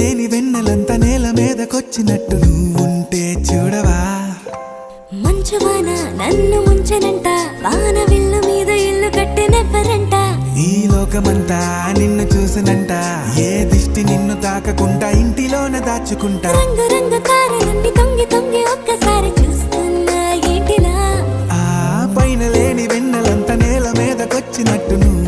లేని వెన్నెలంత నేల మీదకొచ్చినట్టు నువ్వుంటే చూడవా. మంచువాన నన్ను ముంచెనంట, వాన విల్లు మీద ఇల్లు కట్టినెవ్వరంట. ఈ లోకమంతా నిన్ను చూసినంట, ఏ దిష్టి నిన్ను తాకకుండా ఇంటిలోన దాచుకుంటా. రంగు రంగు తారలన్నీ తొంగి తొంగి ఒక్కసారి చూస్తున్నా ఏంటిలా. ఆ పైన లేని వెన్నెలంత నేల మీదకొచ్చినట్టు నువ్వు